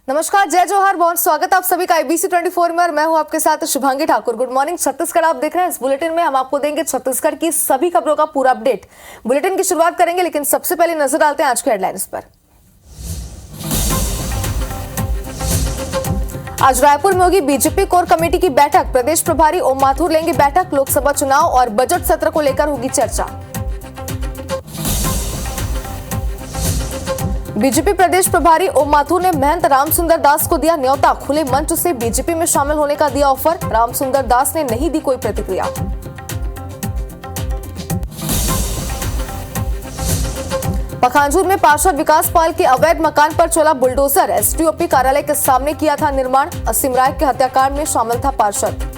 नमस्कार, जय जोहार, बहुत स्वागत आप सभी का IBC 24 में और मैं हूं आपके साथ शुभांगी ठाकुर। गुड मॉर्निंग छत्तीसगढ़ आप देख रहे हैं। इस बुलेटिन में हम आपको देंगे छत्तीसगढ़ की सभी खबरों का पूरा अपडेट। बुलेटिन की शुरुआत करेंगे, लेकिन सबसे पहले नजर डालते हैं आज के हेडलाइंस पर। आज रायपुर में होगी बीजेपी कोर कमेटी की बैठक। प्रदेश प्रभारी ओम माथुर लेंगे बैठक। लोकसभा चुनाव और बजट सत्र को लेकर होगी चर्चा। बीजेपी प्रदेश प्रभारी ओम माथुर ने महंत रामसुंदर दास को दिया न्योता। खुले मंच से बीजेपी में शामिल होने का दिया ऑफर। रामसुंदर दास ने नहीं दी कोई प्रतिक्रिया। पखांजूर में पार्षद विकास पाल के अवैध मकान पर चला बुलडोजर। एसडीओपी कार्यालय के सामने किया था निर्माण। असीम राय के हत्याकांड में शामिल था पार्षद।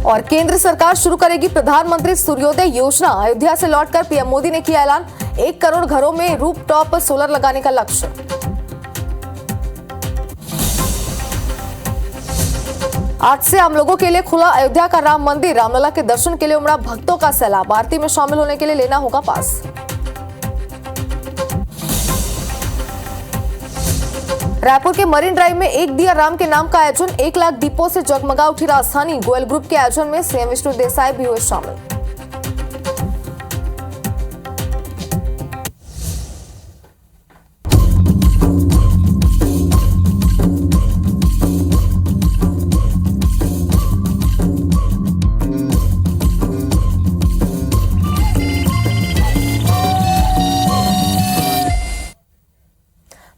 और केंद्र सरकार शुरू करेगी प्रधानमंत्री सूर्योदय योजना। अयोध्या से लौटकर पीएम मोदी ने किया ऐलान। 1 करोड़ घरों में रूफटॉप सोलर लगाने का लक्ष्य। आज से आम लोगों के लिए खुला अयोध्या का राम मंदिर। रामलला के दर्शन के लिए उमड़ा भक्तों का सैलाब। आरती में शामिल होने के लिए लेना होगा पास। रायपुर के मरीन ड्राइव में एक दिया राम के नाम का आयोजन। 1 लाख दीपों से जगमगा उठी राजधानी। गोयल ग्रुप के आयोजन में सीएम विष्णु देसाई भी हुए शामिल।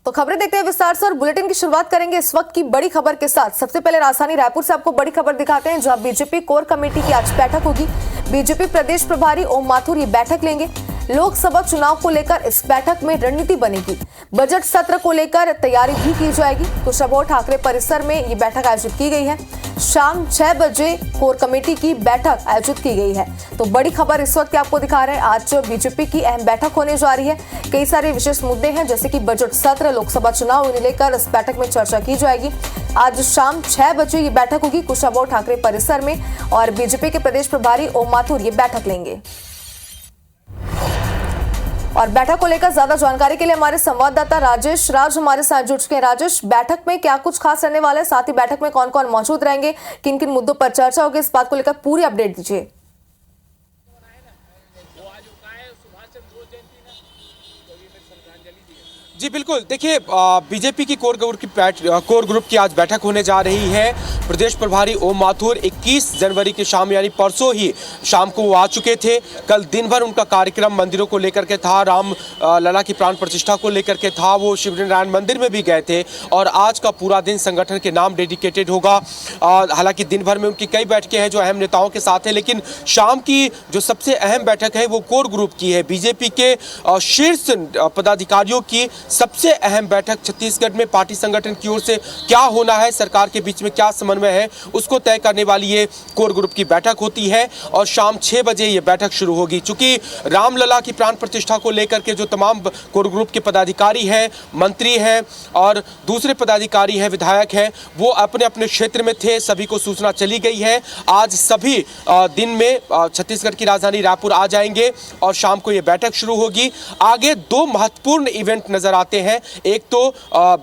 तो खबरें देखते हैं विस्तार से और बुलेटिन की शुरुआत करेंगे इस वक्त की बड़ी खबर के साथ। सबसे पहले राजधानी रायपुर से आपको बड़ी खबर दिखाते हैं, जहां बीजेपी कोर कमेटी की आज बैठक होगी। बीजेपी प्रदेश प्रभारी ओम माथुर ये बैठक लेंगे। लोकसभा चुनाव को लेकर इस बैठक में रणनीति बनेगी। बजट सत्र को लेकर तैयारी भी की जाएगी। कुशाभाऊ ठाकरे परिसर में ये बैठक आयोजित की गई है। शाम 6 बजे कोर कमेटी की बैठक आयोजित की गई है। तो बड़ी खबर इस वक्त आपको दिखा रहे हैं। आज बीजेपी की अहम बैठक होने जा रही है। कई सारे विशेष मुद्दे हैं, जैसे कि बजट सत्र, लोकसभा चुनाव, इन्हें लेकर इस बैठक में चर्चा की जाएगी। आज शाम 6 बजे ये बैठक होगी कुशाभाऊ ठाकरे परिसर में और बीजेपी के प्रदेश प्रभारी ओम माथुर ये बैठक लेंगे। और बैठक को लेकर ज्यादा जानकारी के लिए हमारे संवाददाता राजेश हमारे साथ जुड़ चुके हैं। राजेश, बैठक में क्या कुछ खास रहने वाला है, साथ ही बैठक में कौन कौन मौजूद रहेंगे, किन किन मुद्दों पर चर्चा होगी, इस बात को लेकर पूरी अपडेट दीजिए। जी बिल्कुल, देखिए बीजेपी की कोर ग्रुप की आज बैठक होने जा रही है। प्रदेश प्रभारी ओम माथुर 21 जनवरी की शाम यानी परसों ही शाम को वो आ चुके थे। कल दिन भर उनका कार्यक्रम मंदिरों को लेकर के था, राम लला की प्राण प्रतिष्ठा को लेकर के था। वो शिवनारायण मंदिर में भी गए थे और आज का पूरा दिन संगठन के नाम डेडिकेटेड होगा। हालांकि दिन भर में उनकी कई बैठकें हैं जो अहम नेताओं के साथ है, लेकिन शाम की जो सबसे अहम बैठक है वो कोर ग्रुप की है। बीजेपी के शीर्ष पदाधिकारियों की सबसे अहम बैठक छत्तीसगढ़ में पार्टी संगठन की ओर से क्या होना है, सरकार के बीच में क्या समन्वय है, उसको तय करने वाली ये कोर ग्रुप की बैठक होती है। और शाम 6 बजे ये बैठक शुरू होगी। चूंकि रामलला की प्राण प्रतिष्ठा को लेकर के जो तमाम कोर ग्रुप के पदाधिकारी हैं, मंत्री हैं और दूसरे पदाधिकारी हैं, विधायक हैं, वो अपने अपने क्षेत्र में थे। सभी को सूचना चली गई है। आज सभी दिन में छत्तीसगढ़ की राजधानी रायपुर आ जाएंगे और शाम को ये बैठक शुरू होगी। आगे 2 महत्वपूर्ण इवेंट नजर आते हैं। एक तो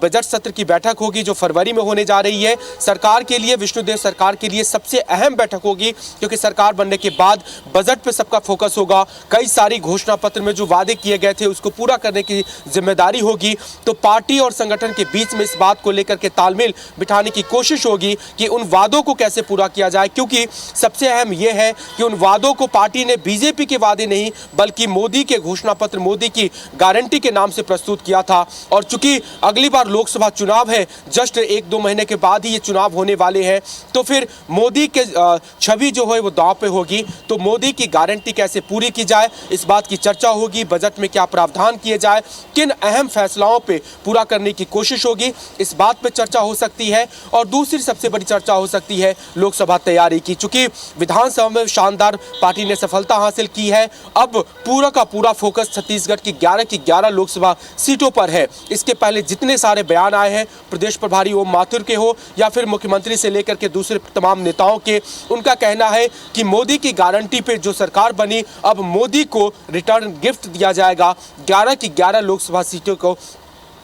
बजट सत्र की बैठक होगी जो फरवरी में होने जा रही है। सरकार के लिए, विष्णुदेव सरकार के लिए सबसे अहम बैठक होगी, क्योंकि सरकार बनने के बाद बजट पे सबका फोकस होगा। कई सारी घोषणा पत्र में जो वादे किए गए थे उसको पूरा करने की जिम्मेदारी होगी। तो पार्टी और संगठन के बीच में इस बात को लेकर के तालमेल बिठाने की कोशिश होगी कि उन वादों को कैसे पूरा किया जाए, क्योंकि सबसे अहम यह है कि उन वादों को पार्टी ने बीजेपी के वादे नहीं बल्कि मोदी के घोषणा पत्र, मोदी की गारंटी के नाम से प्रस्तुत किया था। और चूंकि अगली बार लोकसभा चुनाव है, जस्ट 1-2 महीने के बाद ही ये चुनाव होने वाले हैं, तो फिर मोदी के छवि जो है वो दांव पे होगी। तो मोदी की गारंटी कैसे पूरी की जाए, इस बात की चर्चा होगी। बजट में क्या प्रावधान किए जाए, किन अहम फैसलाओं पे पूरा करने की कोशिश होगी, इस बात पे चर्चा हो सकती है। और दूसरी सबसे बड़ी चर्चा हो सकती है लोकसभा तैयारी की। चूंकि विधानसभा में शानदार पार्टी ने सफलता हासिल की है, अब पूरा का पूरा फोकस छत्तीसगढ़ की 11 की 11 लोकसभा सीटों पर है। इसके पहले जितने सारे बयान आए हैं, प्रदेश प्रभारी ओम माथुर के हो या फिर मुख्यमंत्री से लेकर के दूसरे तमाम नेताओं के, उनका कहना है कि मोदी की गारंटी पे जो सरकार बनी, अब मोदी को रिटर्न गिफ्ट दिया जाएगा। 11 की 11 लोकसभा सीटों को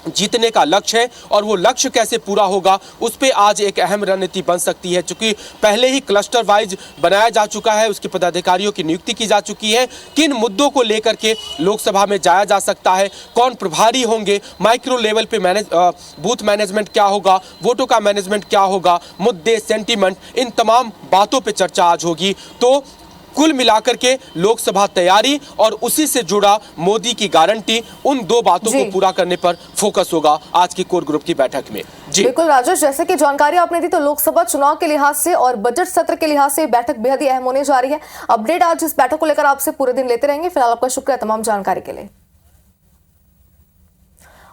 जीतने का लक्ष्य है और वो लक्ष्य कैसे पूरा होगा उस पे आज एक अहम रणनीति बन सकती है। चूंकि पहले ही क्लस्टर वाइज बनाया जा चुका है, उसके पदाधिकारियों की नियुक्ति की जा चुकी है। किन मुद्दों को लेकर के लोकसभा में जाया जा सकता है, कौन प्रभारी होंगे, माइक्रो लेवल पे बूथ मैनेजमेंट क्या होगा, वोटों का मैनेजमेंट क्या होगा, मुद्दे, सेंटीमेंट, इन तमाम बातों पर चर्चा आज होगी। तो कुल मिलाकर के लोकसभा तैयारी और उसी से जुड़ा मोदी की गारंटी, उन दो बातों को पूरा करने पर फोकस होगा आज की कोर ग्रुप की बैठक में। जी बिल्कुल राजेश, जैसे कि जानकारी आपने दी तो लोकसभा चुनाव के लिहाज से और बजट सत्र के लिहाज से बैठक बेहद ही अहम होने जा रही है। अपडेट आज इस बैठक को लेकर आपसे पूरे दिन लेते रहेंगे। फिलहाल आपका शुक्रिया तमाम जानकारी के लिए।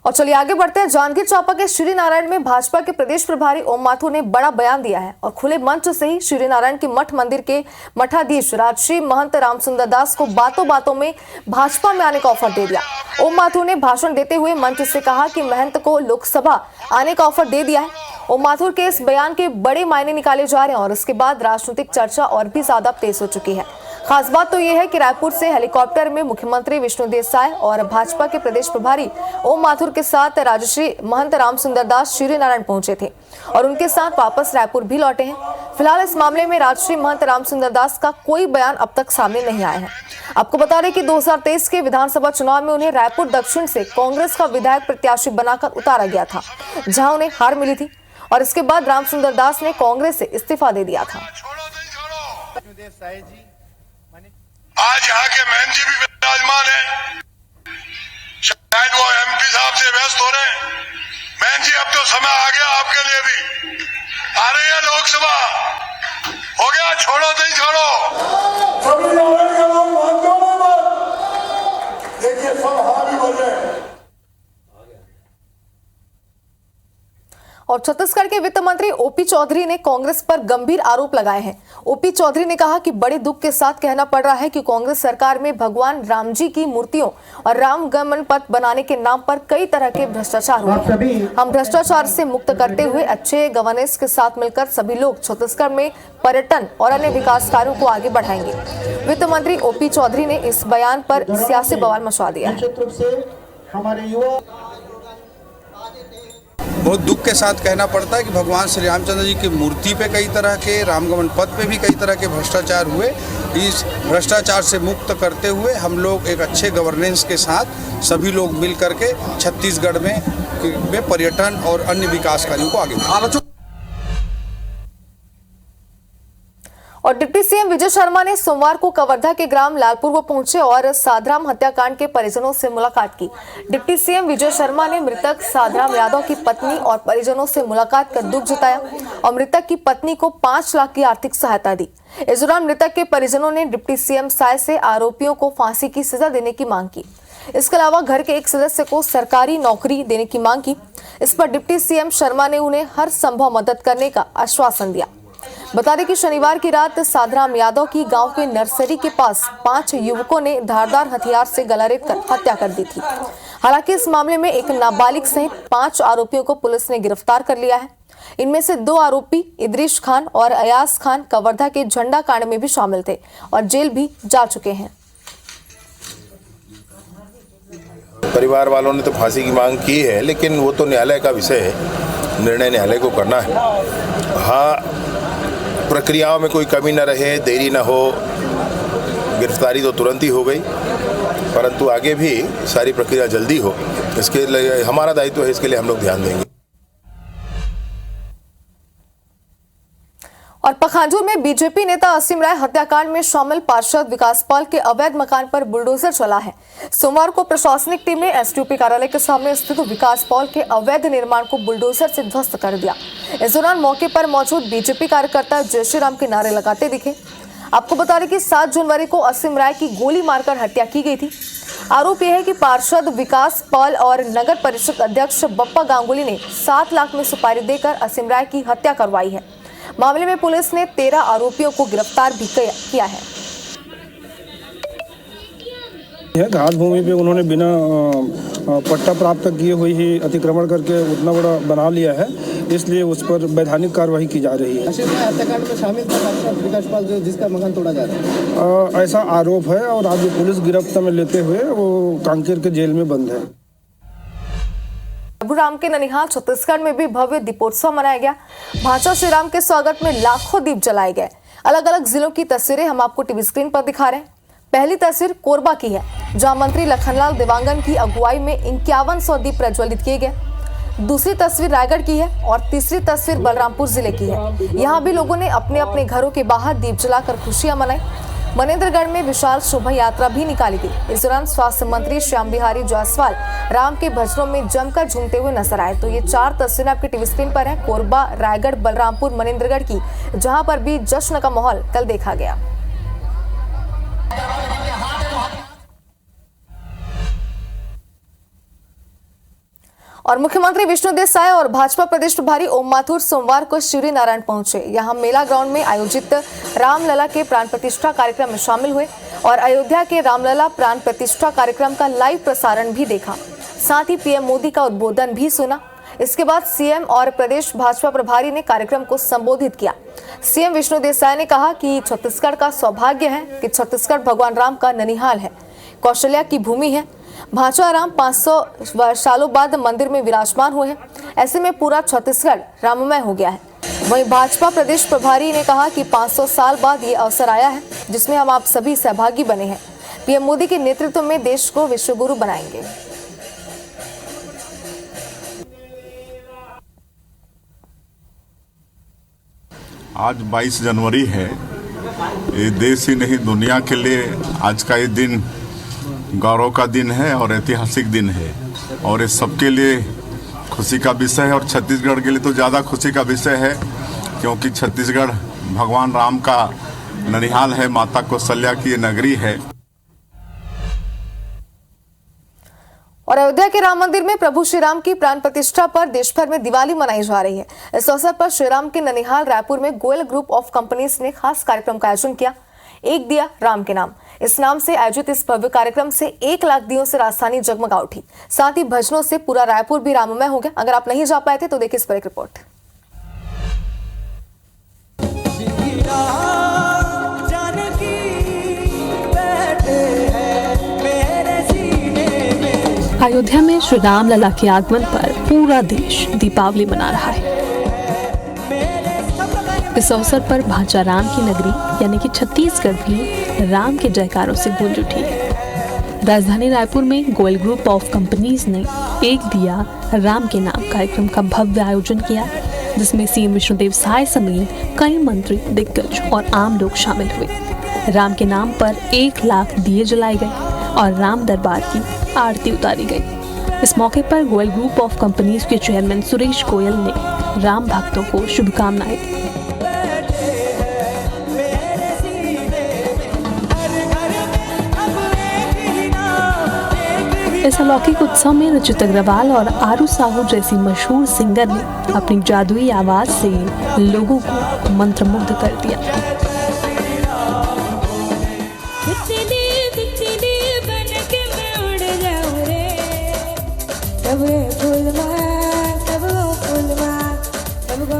और चलिए आगे बढ़ते हैं। जांजगीर चांपा के श्री नारायण में भाजपा के प्रदेश प्रभारी ओम माथुर ने बड़ा बयान दिया है और खुले मंच से ही श्री नारायण के मठ मंदिर के मठाधीश राजश्री महंत रामसुंदर दास को बातों बातों में भाजपा में आने का ऑफर दे दिया। ओम माथुर ने भाषण देते हुए मंच से कहा कि महंत को लोकसभा आने का ऑफर दे दिया है। ओम माथुर के इस बयान के बड़े मायने निकाले जा रहे हैं और इसके बाद राजनीतिक चर्चा और भी ज्यादा तेज हो चुकी है। खास बात तो यह है कि रायपुर से हेलीकॉप्टर में मुख्यमंत्री विष्णु देसाई और भाजपा के प्रदेश प्रभारी ओम माथुर के साथ राजश्री महंत रामसुंदर दास श्री नारायण पहुंचे थे और उनके साथ वापस रायपुर भी लौटे हैं। फिलहाल इस मामले में राजश्री महंत रामसुंदर दास का कोई बयान अब तक सामने नहीं आया है। आपको बता दें कि 2023 के विधानसभा चुनाव में उन्हें रायपुर दक्षिण से कांग्रेस का विधायक प्रत्याशी बनाकर उतारा गया था, जहां उन्हें हार मिली थी और इसके बाद रामसुंदर दास ने कांग्रेस से इस्तीफा दे दिया था। आज यहाँ के मैन जी भी विराजमान है, शायद वो एमपी साहब से व्यस्त हो रहे हैं। मैन जी अब तो समय आ गया आपके लिए भी, आ रही है लोकसभा, हो गया, छोड़ो नहीं छोड़ो। सभी नारायण का नाम मानते हो ना बात, देखिए सब हावी बजे। और छत्तीसगढ़ के वित्त मंत्री ओपी चौधरी ने कांग्रेस पर गंभीर आरोप लगाए हैं। ओपी चौधरी ने कहा कि बड़े दुख के साथ कहना पड़ रहा है कि कांग्रेस सरकार में भगवान राम जी की मूर्तियों और राम गमन पथ बनाने के नाम पर कई तरह के भ्रष्टाचार हुए हैं। हम भ्रष्टाचार से मुक्त करते हुए अच्छे गवर्नेंस के साथ मिलकर सभी लोग छत्तीसगढ़ में पर्यटन और अन्य विकास कार्यों को आगे बढ़ाएंगे। वित्त मंत्री ओपी चौधरी ने इस बयान पर सियासी बवाल मचा दिया है। बहुत दुख के साथ कहना पड़ता है कि भगवान श्री रामचंद्र जी की मूर्ति पे कई तरह के, रामगमन पथ पे भी कई तरह के भ्रष्टाचार हुए। इस भ्रष्टाचार से मुक्त करते हुए हम लोग एक अच्छे गवर्नेंस के साथ सभी लोग मिल करके छत्तीसगढ़ में पर्यटन और अन्य विकास कार्यों को आगे बढ़ाएंगे। और डिप्टी सीएम विजय शर्मा ने सोमवार को कवर्धा के ग्राम लालपुर पहुंचे और साधराम हत्याकांड के परिजनों से मुलाकात की। डिप्टी सीएम विजय शर्मा ने मृतक साधराम यादव की पत्नी और परिजनों से मुलाकात कर दुख जताया और मृतक की पत्नी को 5 लाख की आर्थिक सहायता दी। इस दौरान मृतक के परिजनों ने डिप्टी सीएम साय से आरोपियों को फांसी की सजा देने की मांग की। इसके अलावा घर के एक सदस्य को सरकारी नौकरी देने की मांग की। इस पर डिप्टी सीएम शर्मा ने उन्हें हर संभव मदद करने का आश्वासन दिया। बता दें कि शनिवार की रात साधराम यादव की गांव के नर्सरी के पास 5 युवकों ने धारदार हथियार से गला रेतकर हत्या कर दी थी। हालांकि इस मामले में एक नाबालिग सहित 5 आरोपियों को पुलिस ने गिरफ्तार कर लिया है। इनमें से 2 आरोपी इदरीश खान और अयास खान कवर्धा के झंडा कांड में भी शामिल थे और जेल भी जा चुके हैं। परिवार वालों ने तो फांसी की मांग की है, लेकिन वो तो न्यायालय का विषय है, निर्णय न्यायालय को करना है। हाँ, प्रक्रियाओं में कोई कमी न रहे, देरी न हो, गिरफ्तारी तो तुरंत ही हो गई, परंतु आगे भी सारी प्रक्रिया जल्दी हो, इसके लिए हमारा दायित्व है, इसके लिए हम लोग ध्यान देंगे। और पखांजूर में बीजेपी नेता असीम राय हत्याकांड में शामिल पार्षद विकास पाल के अवैध मकान पर बुलडोजर चला है। सोमवार को प्रशासनिक टीम ने एसडीओपी कार्यालय के सामने स्थित विकास पाल के अवैध निर्माण को बुलडोजर से ध्वस्त कर दिया। इस दौरान मौके पर मौजूद बीजेपी कार्यकर्ता जय श्री राम के नारे लगाते दिखे। आपको बता दें कि 7 जनवरी को असीम राय की गोली मारकर हत्या की गई थी। आरोप यह है कि पार्षद विकास पाल और नगर परिषद अध्यक्ष बप्पा गांगुली ने 7 लाख में सुपारी देकर असीम राय की हत्या करवाई है। मामले में पुलिस ने 13 आरोपियों को गिरफ्तार भी किया है। घाट भूमि पे उन्होंने बिना पट्टा प्राप्त किए हुए ही अतिक्रमण करके उतना बड़ा बना लिया है इसलिए उस पर वैधानिक कार्रवाई की जा रही है। हत्याकांड में शामिल था डॉक्टर विकास पाल जिसका मकान तोड़ा जा रहा है, ऐसा आरोप है और आज पुलिस गिरफ्त में लेते हुए वो कांकेर के जेल में बंद है। प्रभुराम के ननिहाल छत्तीसगढ़ में भी भव्य दीपोत्सव मनाया गया। भांचा श्री राम के स्वागत में लाखों दीप जलाए गए। अलग अलग जिलों की तस्वीरें हम आपको टीवी स्क्रीन पर दिखा रहे हैं। पहली तस्वीर कोरबा की है, जहां मंत्री लखनलाल देवांगन की अगुवाई में 5100 दीप प्रज्वलित किए गए। दूसरी तस्वीर रायगढ़ की है और तीसरी तस्वीर बलरामपुर जिले की है। यहाँ भी लोगों ने अपने अपने घरों के बाहर दीप जलाकर खुशियां मनाई। मनेंद्रगढ़ में विशाल शोभा यात्रा भी निकाली गई। इस दौरान स्वास्थ्य मंत्री श्याम बिहारी जायसवाल राम के भजनों में जमकर झूमते हुए नजर आए। तो ये 4 तस्वीरें आपकी टीवी स्क्रीन पर है, कोरबा, रायगढ़, बलरामपुर, मनेंद्रगढ़ की, जहां पर भी जश्न का माहौल कल देखा गया। और मुख्यमंत्री विष्णुदेव साय और भाजपा प्रदेश प्रभारी ओम माथुर सोमवार को शिवरी नारायण पहुंचे। यहां मेला ग्राउंड में आयोजित रामलला के प्राण प्रतिष्ठा कार्यक्रम में शामिल हुए और अयोध्या के रामलला प्राण प्रतिष्ठा कार्यक्रम का लाइव प्रसारण भी देखा। साथ ही पीएम मोदी का उद्बोधन भी सुना। इसके बाद सीएम और प्रदेश भाजपा प्रभारी ने कार्यक्रम को संबोधित किया। सीएम विष्णुदेव साय ने कहा कि छत्तीसगढ़ का सौभाग्य है कि छत्तीसगढ़ भगवान राम का ननिहाल है, कौशल्या की भूमि है। भांचा राम 500 सालों बाद मंदिर में विराजमान हुए हैं। ऐसे में पूरा छत्तीसगढ़ राममय हो गया है। वहीं भाजपा प्रदेश प्रभारी ने कहा कि 500 साल बाद ये अवसर आया है जिसमें हम आप सभी सहभागी बने हैं। पीएम मोदी के नेतृत्व में देश को विश्वगुरु बनाएंगे। आज 22 जनवरी है। ये देश ही नहीं दुनिया के लिए आज का ये दिन गौरव का दिन है और ऐतिहासिक दिन है और ये सबके लिए खुशी का विषय है। और छत्तीसगढ़ के लिए तो ज़्यादा खुशी का विषय है क्योंकि छत्तीसगढ़ भगवान राम का ननिहाल है, माता कौशल्या की ये नगरी है। और अयोध्या के राम मंदिर में प्रभु श्री राम की प्राण प्रतिष्ठा पर देश भर में दिवाली मनाई जा रही है। इस अवसर पर श्री राम के ननिहाल रायपुर में गोयल ग्रुप ऑफ कंपनीज ने खास कार्यक्रम का आयोजन किया। एक दिया राम के नाम, इस नाम से आयोजित इस भव्य कार्यक्रम से 1 लाख दियों से राजधानी जगमगा उठी। साथ ही भजनों से पूरा रायपुर भी राममय हो गया। अगर आप नहीं जा पाए थे तो देखिए इस पर एक रिपोर्ट। अयोध्या में श्री राम लला के आगमन पर पूरा देश दीपावली मना रहा है। इस अवसर पर भांचा राम की नगरी यानी कि छत्तीसगढ़ भी राम के जयकारों से गूंज उठी है। राजधानी रायपुर में गोयल ग्रुप ऑफ कंपनीज ने एक दिया राम के नाम कार्यक्रम का भव्य आयोजन किया, जिसमें सीएम विष्णुदेव साय समेत कई मंत्री, दिग्गज और आम लोग शामिल हुए। राम के नाम पर 1 लाख दिए जलाए गए और राम दरबार की आरती उतारी गई। इस मौके पर गोयल ग्रुप ऑफ कंपनीज के चेयरमैन सुरेश गोयल ने राम भक्तों को शुभकामनाएं दी। इस अलौकिक उत्सव में रचित अग्रवाल और आरू साहू जैसी मशहूर सिंगर ने अपनी जादुई आवाज से लोगों को मंत्रमुग्ध कर दिया।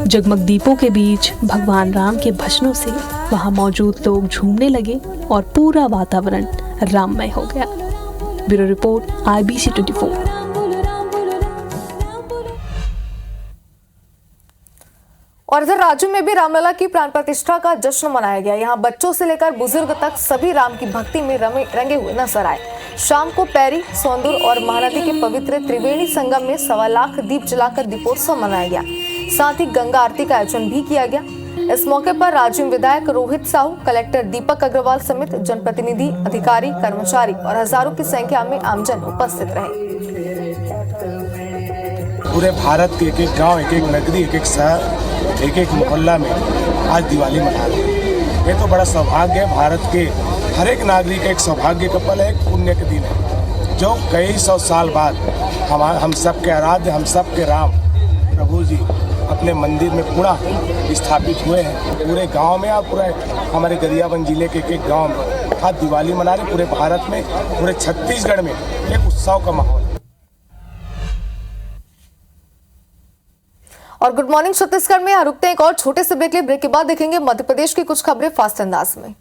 जगमग दीपों के बीच भगवान राम के भजनों से वहां मौजूद लोग झूमने लगे और पूरा वातावरण राममय हो गया। Bureau report IBC 24। और इधर राज्य में भी रामलला की प्राण प्रतिष्ठा का जश्न मनाया गया। यहाँ बच्चों से लेकर बुजुर्ग तक सभी राम की भक्ति में रंगे हुए नजर आए। शाम को पैरी, सोंदूर और महानदी के पवित्र त्रिवेणी संगम में 1.25 लाख दीप जलाकर दीपोत्सव मनाया गया। साथ ही गंगा आरती का आयोजन भी किया गया। इस मौके पर राजिम विधायक रोहित साहू, कलेक्टर दीपक अग्रवाल समेत जनप्रतिनिधि, अधिकारी, कर्मचारी और हजारों की संख्या में आमजन उपस्थित रहे। पूरे भारत के एक-एक गांव, एक-एक नगरी, एक-एक शहर, एक-एक मोहल्ला में आज दिवाली मना रहे हैं। ये तो बड़ा सौभाग्य है। भारत के हर एक नागरिक का एक सौभाग्य का पल है, एक पुण्य का दिन है, जो कई 100 साल बाद हम सबके आराध्य, हम सबके राम प्रभु जी अपने मंदिर में पूरा स्थापित हुए हैं। पूरे गांव में और पूरे हमारे गरियाबंद जिले के एक गांव में आज दिवाली मना रहे। पूरे भारत में, पूरे छत्तीसगढ़ में एक उत्सव का माहौल है। और गुड मॉर्निंग छत्तीसगढ़ में रुकते हैं एक और छोटे से ब्रेक के बाद देखेंगे मध्य प्रदेश की कुछ खबरें फास्ट अंदाज में।